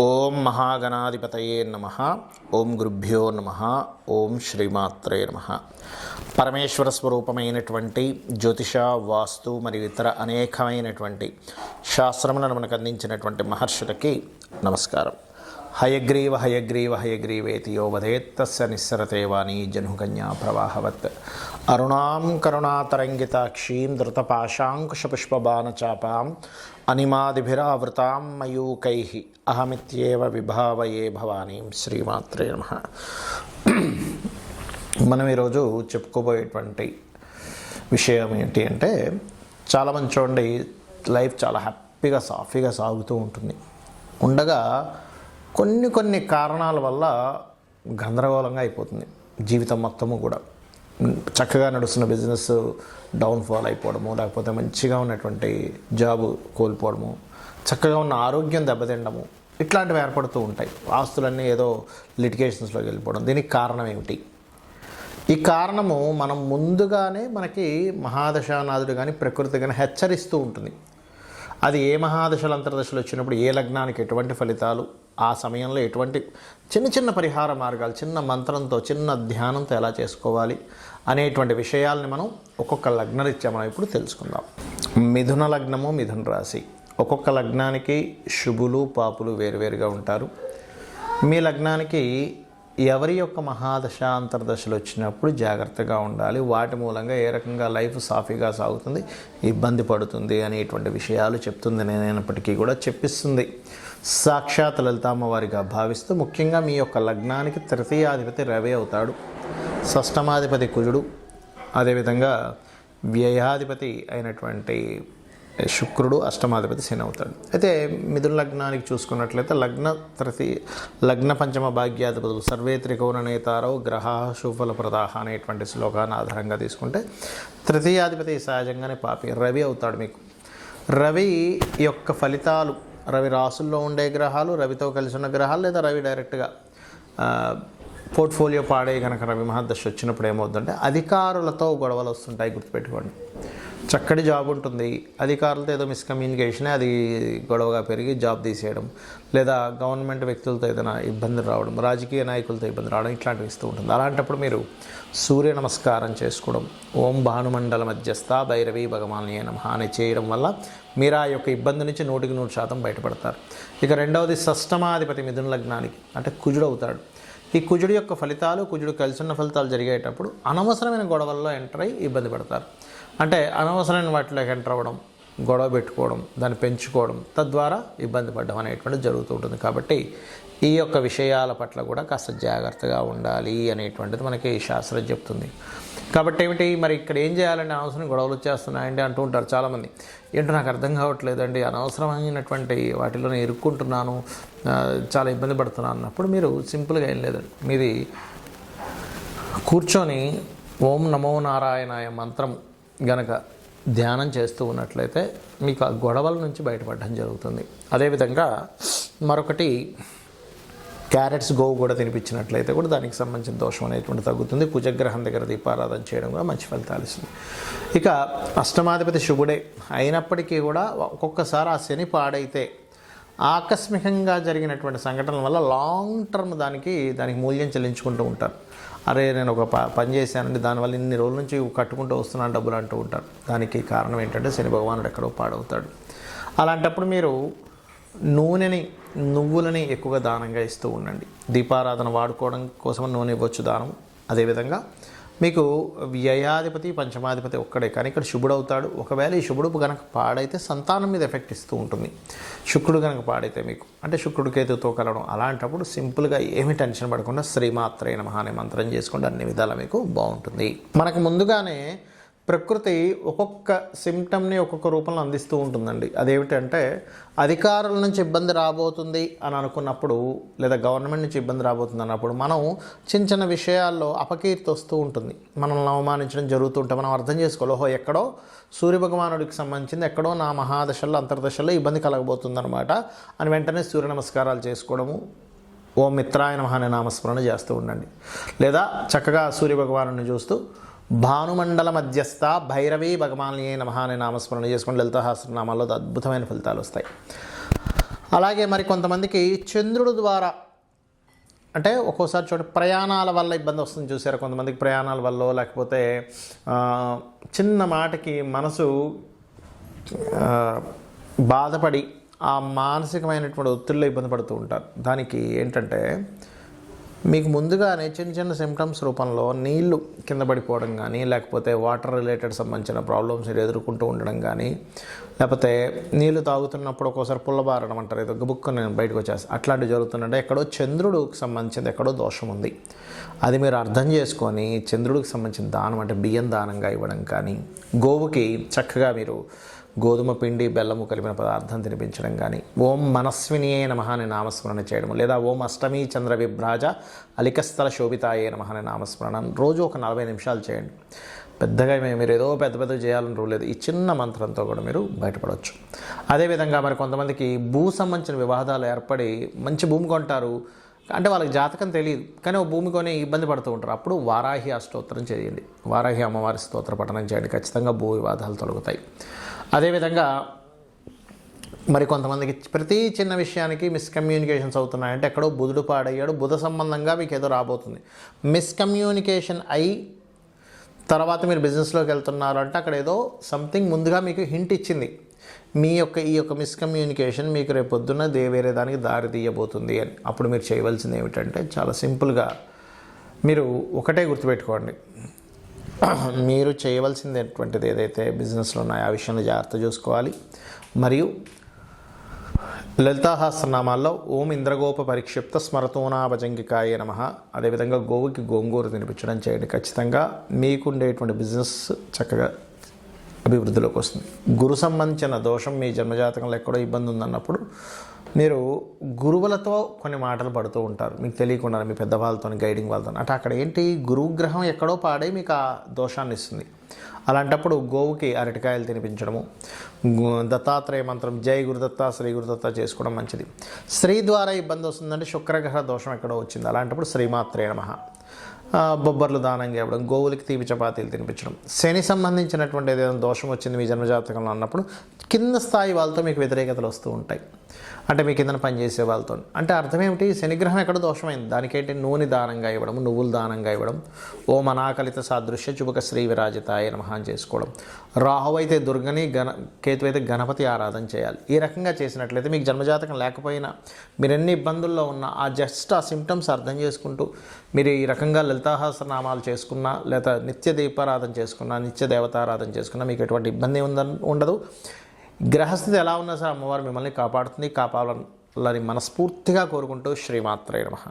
ఓం మహాగణాధిపతయే నమః. ఓం గురుభ్యో నమః. ఓం శ్రీమాత్రే నమః. పరమేశ్వర స్వరూపమైనటువంటి జ్యోతిష, వాస్తు మరియు ఇతర అనేకమైనటువంటి శాస్త్రములను మనకు అందించినటువంటి మహర్షులకి నమస్కారం. హయగ్రీవ హయగ్రీవ హయగ్రీవేతి యో వదేత్ తస్య నిస్సరతే వాణీ జనుకన్యా ప్రవాహవత్. అరుణాం కరుణాతరంగితాక్షీం ధృతపాశాంకుశపుష్పబాణచాపాం అనిమాదిభిరావృతాం మయూకైః అహమిత్యేవ విభావయే భవానీం. శ్రీమాత్రే నమః. మనం ఈరోజు చెప్పుకోబోయేటువంటి విషయం ఏంటి అంటే, చాలామంది చూడండి, లైఫ్ చాలా హ్యాపీగా సాఫీగా సాగుతూ ఉంటుంది. ఉండగా కొన్ని కారణాల వల్ల గందరగోళంగా అయిపోతుంది జీవితం మొత్తము కూడా. చక్కగా నడుస్తున్న బిజినెస్ డౌన్ఫాల్ అయిపోవడము, లేకపోతే మంచిగా ఉన్నటువంటి జాబు కోల్పోవడము, చక్కగా ఉన్న ఆరోగ్యం దెబ్బతిండము, ఇట్లాంటివి ఏర్పడుతూ ఉంటాయి. ఆస్తులన్నీ ఏదో లిటిగేషన్స్లోకి వెళ్ళిపోవడం. దీనికి కారణం ఏమిటి? ఈ కారణము మనం ముందుగానే మనకి మహాదశానాథుడు కానీ ప్రకృతి కానీ హెచ్చరిస్తూ ఉంటుంది. అది ఏ మహాదశలు అంతర్దశలు వచ్చినప్పుడు ఏ లగ్నానికి ఎటువంటి ఫలితాలు, ఆ సమయంలో ఎటువంటి చిన్న పరిహార మార్గాలు, చిన్న మంత్రంతో చిన్న ధ్యానంతో ఎలా చేసుకోవాలి అనేటువంటి విషయాల్ని మనం ఒక్కొక్క లగ్నరీత్యా మనం ఇప్పుడు తెలుసుకుందాం. మిథున లగ్నము, మిథున రాశి. ఒక్కొక్క లగ్నానికి శుభులు పాపులు వేరువేరుగా ఉంటారు. మీ లగ్నానికి ఎవరి యొక్క మహాదశ అంతర్దశలు వచ్చినప్పుడు జాగ్రత్తగా ఉండాలి, వాటి మూలంగా ఏ రకంగా లైఫ్ సాఫీగా సాగుతుంది, ఇబ్బంది పడుతుంది అనేటువంటి విషయాలు చెప్తుంది. నేనైనప్పటికీ కూడా చెప్పిస్తుంది సాక్షాత్ లలితామ్మవారిగా భావిస్తూ, ముఖ్యంగా మీ యొక్క లగ్నానికి తృతీయాధిపతి రవి అవుతాడు, షష్టమాధిపతి కుజుడు, అదేవిధంగా వ్యయాధిపతి అయినటువంటి శుక్రుడు, అష్టమాధిపతి శని అవుతాడు. అయితే మిథున లగ్నానికి చూసుకున్నట్లయితే లగ్న పంచమ భాగ్యాధిపతులు సర్వే త్రికోణనేతారో గ్రహ శుఫల ప్రదాహ అనేటువంటి శ్లోకాన్ని ఆధారంగా తీసుకుంటే తృతీయాధిపతి సహజంగానే పాపి రవి అవుతాడు. మీకు రవి యొక్క ఫలితాలు, రవి రాసుల్లో ఉండే గ్రహాలు, రవితో కలిసి ఉన్న గ్రహాలు, లేదా రవి డైరెక్ట్గా పోర్ట్ఫోలియో పాడే కనుక రవి మహాదశ వచ్చినప్పుడు ఏమవుతుందంటే అధికారులతో గొడవలు వస్తుంటాయి. గుర్తుపెట్టుకోండి. చక్కటి జాబ్ ఉంటుంది, అధికారులతో ఏదో మిస్కమ్యూనికేషనే అది గొడవగా పెరిగి జాబ్ తీసేయడం, లేదా గవర్నమెంట్ వ్యక్తులతో ఏదైనా ఇబ్బంది రావడం, రాజకీయ నాయకులతో ఇబ్బంది రావడం, ఇట్లాంటివి ఇస్తూ ఉంటుంది. అలాంటప్పుడు మీరు సూర్య నమస్కారం చేసుకోవడం, ఓం భానుమండల మధ్యస్థ భైరవి భగవాన్యే నమః అని చేయడం వల్ల మీరు ఆ యొక్క ఇబ్బంది నుంచి 100% బయటపడతారు. ఇక రెండవది షష్టమాధిపతి మిథున లగ్నానికి అంటే కుజుడు అవుతాడు. ఈ కుజుడు యొక్క ఫలితాలు, కుజుడు కలిసి ఉన్న ఫలితాలు జరిగేటప్పుడు అనవసరమైన గొడవల్లో ఎంటర్ అయ్యి ఇబ్బంది పడతారు. అంటే అనవసరమైన వాటిలోకి ఎంటర్ అవ్వడం, గొడవ పెట్టుకోవడం, దాన్ని పెంచుకోవడం, తద్వారా ఇబ్బంది పడడం అనేటువంటిది జరుగుతూ ఉంటుంది. కాబట్టి ఈ యొక్క విషయాల పట్ల కూడా కాస్త జాగ్రత్తగా ఉండాలి అనేటువంటిది మనకి శాస్త్రం చెప్తుంది. కాబట్టి ఏమిటి మరి ఇక్కడ ఏం చేయాలంటే, అనవసరం గొడవలు వచ్చేస్తున్నాయండి అంటూ ఉంటారు చాలామంది. ఏంటో నాకు అర్థం కావట్లేదండి, అనవసరమైనటువంటి వాటిలోనే ఇరుక్కుంటున్నాను, చాలా ఇబ్బంది పడుతున్నాను అన్నప్పుడు మీరు సింపుల్గా ఏం లేదండి, మీది కూర్చొని ఓం నమో నారాయణాయ మంత్రం గనక ధ్యానం చేస్తూ ఉన్నట్లయితే మీకు ఆ గొడవల నుంచి బయటపడడం జరుగుతుంది. అదేవిధంగా మరొకటి, క్యారెట్స్ గోవు కూడా తినిపించినట్లయితే కూడా దానికి సంబంధించిన దోషం అనేటువంటి తగ్గుతుంది. కుజగ్రహం దగ్గర దీపారాధన చేయడం కూడా మంచి ఫలితాలు ఇస్తుంది. ఇక అష్టమాధిపతి శుభుడే అయినప్పటికీ కూడా ఒక్కొక్కసారి ఆ శని పాడైతే ఆకస్మికంగా జరిగినటువంటి సంఘటనల వల్ల లాంగ్ టర్మ్ దానికి మూల్యం చెల్లించుకుంటూ ఉంటారు. అరే నేను ఒక పని చేశానండి, దానివల్ల ఇన్ని రోజుల నుంచి కట్టుకుంటూ వస్తున్నాను డబ్బులు అంటూ ఉంటారు. దానికి కారణం ఏంటంటే శని భగవానుడు ఎక్కడో పాడవుతాడు. అలాంటప్పుడు మీరు నువ్వులని ఎక్కువగా దానంగా ఇస్తూ ఉండండి. దీపారాధన వాడుకోవడం కోసం నూనె ఇవ్వచ్చు దానం. అదేవిధంగా మీకు వ్యయాధిపతి పంచమాధిపతి ఒక్కడే, కానీ ఇక్కడ శుభుడు అవుతాడు. ఒకవేళ ఈ శుభుడు కనుక పాడైతే సంతానం మీద ఎఫెక్ట్ ఇస్తూ ఉంటుంది. శుక్రుడు కనుక పాడైతే మీకు అంటే శుక్రుడు కేతుతో కలవడం, అలాంటప్పుడు సింపుల్గా ఏమి టెన్షన్ పడకుండా శ్రీమాత్రే నమః అనే మంత్రం చేసుకోండి, అన్ని విధాలా మీకు బాగుంటుంది. మనకు ముందుగానే ప్రకృతి ఒక్కొక్క సిమ్టమ్ని ఒక్కొక్క రూపంలో అందిస్తూ ఉంటుందండి. అదేమిటంటే, అధికారుల నుంచి ఇబ్బంది రాబోతుంది అని అనుకున్నప్పుడు, లేదా గవర్నమెంట్ నుంచి ఇబ్బంది రాబోతుంది అన్నప్పుడు మనం చిన్న విషయాల్లో అపకీర్తి వస్తూ ఉంటుంది, మనల్ని అవమానించడం జరుగుతూ ఉంటే మనం అర్థం చేసుకోవాలి, ఓహో ఎక్కడో సూర్యభగవానుడికి సంబంధించింది, ఎక్కడో నా మహాదశల్లో అంతర్దశల్లో ఇబ్బంది కలగబోతుంది అనమాట అని వెంటనే సూర్య నమస్కారాలు చేసుకోవడము, ఓం మిత్రాయ నమః అనే నామస్మరణ చేస్తూ ఉండండి. లేదా చక్కగా సూర్యభగవాను చూస్తూ భానుమండల మధ్యస్థ భైరవీ భగవాన్యే నమః అనే నామస్మరణ చేసుకుని లలితా సహస్రనామాల్లో అద్భుతమైన ఫలితాలు వస్తాయి. అలాగే మరి కొంతమందికి చంద్రుడు ద్వారా అంటే ఒక్కోసారి ప్రయాణాల వల్ల ఇబ్బంది వస్తుంది చూసారా, కొంతమందికి ప్రయాణాల వల్ల లేకపోతే చిన్న మాటకి మనసు బాధపడి ఆ మానసికమైనటువంటి ఒత్తిడిలో ఇబ్బంది పడుతూ ఉంటారు. దానికి ఏంటంటే మీకు ముందుగానే చిన్న చిన్న సిమ్టమ్స్ రూపంలో నీళ్లు కింద పడిపోవడం కానీ, లేకపోతే వాటర్ రిలేటెడ్ సంబంధించిన ప్రాబ్లమ్స్ ఎదుర్కొంటూ ఉండడం కానీ, లేకపోతే నీళ్లు తాగుతున్నప్పుడు ఒక్కోసారి పుల్లబారడం అంటారు, ఏదో బుక్ నేను బయటకు వచ్చేస్తాను, అట్లాంటివి జరుగుతుందంటే ఎక్కడో చంద్రుడికి సంబంధించింది ఎక్కడో దోషం ఉంది. అది మీరు అర్థం చేసుకొని చంద్రుడికి సంబంధించిన దానం అంటే బియ్యం దానంగా ఇవ్వడం కానీ, గోవుకి చక్కగా మీరు గోధుమ పిండి బెల్లము కలిపిన పదార్థం తినిపించడం కానీ, ఓం మనస్వినియే నమః అని నామస్మరణ చేయడం, లేదా ఓం అష్టమి చంద్ర విభ్రాజ అలికస్థల శోభితాయే నమః అని నామస్మరణ రోజు ఒక 40 నిమిషాలు చేయండి. పెద్దగా మీరు ఏదో పెద్ద చేయాలని రూల్ లేదు. ఈ చిన్న మంత్రంతో కూడా మీరు బయటపడవచ్చు. అదేవిధంగా మరి కొంతమందికి భూ సంబంధించిన వివాదాలు ఏర్పడి మంచి భూమి కొంటారు, అంటే వాళ్ళకి జాతకం తెలియదు కానీ భూమి కొని ఇబ్బంది పడుతూ ఉంటారు. అప్పుడు వారాహి అష్టోత్తరం చేయండి, వారాహి అమ్మవారి స్తోత్ర పఠనం చేయండి, ఖచ్చితంగా భూ వివాదాలు తొలగుతాయి. అదేవిధంగా మరి కొంతమందికి ప్రతి చిన్న విషయానికి మిస్కమ్యూనికేషన్స్ అవుతున్నాయంటే ఎక్కడో బుధుడు పాడయ్యాడు, బుధ సంబంధంగా మీకు ఏదో రాబోతుంది. మిస్కమ్యూనికేషన్ అయి తర్వాత మీరు బిజినెస్లోకి వెళ్తున్నారు అంటే అక్కడ ఏదో సంథింగ్ ముందుగా మీకు హింట్ ఇచ్చింది, ఈ యొక్క మిస్కమ్యూనికేషన్ మీకు రేపు పొద్దున్న వేరే దానికి దారి తీయబోతుంది అని. అప్పుడు మీరు చేయవలసింది ఏమిటంటే చాలా సింపుల్గా మీరు ఒకటే గుర్తుపెట్టుకోండి, మీరు చేయవలసింది ఏదైతే బిజినెస్లో ఉన్నాయో ఆ విషయంలో జాగ్రత్త చూసుకోవాలి. మరియు లలితాసహస్రనామాల్లో ఓం ఇంద్రగోప పరిక్షిప్త స్మరతోనాభజంగికాయ నమః, అదేవిధంగా గోవుకి గోంగూర తినిపించడం చేయండి. ఖచ్చితంగా మీకుండేటువంటి బిజినెస్ చక్కగా అభివృద్ధిలోకి వస్తుంది. గురు సంబంధించిన దోషం మీ జన్మజాతకంలో ఎక్కడో ఇబ్బంది ఉందన్నప్పుడు మీరు గురువులతో కొన్ని మాటలు పడుతూ ఉంటారు, మీకు తెలియకుండా మీ పెద్దవాళ్ళతో గైడింగ్ వాళ్ళతో. అంటే అక్కడ ఏంటి, గురుగ్రహం ఎక్కడో పాడే మీకు ఆ దోషాన్ని ఇస్తుంది. అలాంటప్పుడు గోవుకి అరటికాయలు తినిపించడము, దత్తాత్రేయ మంత్రం జై గురుదత్త శ్రీ గురుదత్త చేసుకోవడం మంచిది. స్త్రీ ద్వారా ఇబ్బంది వస్తుందంటే శుక్రగ్రహ దోషం ఎక్కడో వచ్చింది, అలాంటప్పుడు శ్రీమాత్రే నమః, బొబ్బర్లు దానంగా ఇవ్వడం, గోవులకి తీపి చపాతీలు తినిపించడం. శని సంబంధించినటువంటి ఏదైనా దోషం వచ్చింది మీ జన్మజాతకంలో అన్నప్పుడు కింద స్థాయి వాళ్ళతో మీకు వ్యతిరేకతలు వస్తూ ఉంటాయి, అంటే మీ కింద పనిచేసే వాళ్ళతో. అంటే అర్థం ఏమిటి, శనిగ్రహం ఎక్కడ దోషమైంది, దానికేంటి నూనె దానంగా ఇవ్వడం, నువ్వులు దానంగా ఇవ్వడం, ఓం అనాకలిత సాదృశ్య చుబక శ్రీ విరాజితాయ నమః అని చేసుకోవడం. రాహు అయితే దుర్గని, కేతు అయితే గణపతి ఆరాధన చేయాలి. ఈ రకంగా చేసినట్లయితే మీకు జన్మజాతకం లేకపోయినా మీరు ఎన్ని ఇబ్బందుల్లో ఉన్నా ఆ సిమ్టమ్స్ అర్థం చేసుకుంటూ మీరు ఈ రకంగా లలితాసహస్రనామాలు చేసుకున్నా, లేదా నిత్య దీపారాధన చేసుకున్నా, నిత్య దేవతారాధన చేసుకున్నా మీకు ఎటువంటి ఇబ్బంది ఉండదు. గ్రహస్థితి ఎలా ఉన్నా సరే అమ్మవారు మిమ్మల్ని కాపాడుతుంది, కాపాడాలని మనస్ఫూర్తిగా కోరుకుంటూ శ్రీమాత్రే నమః.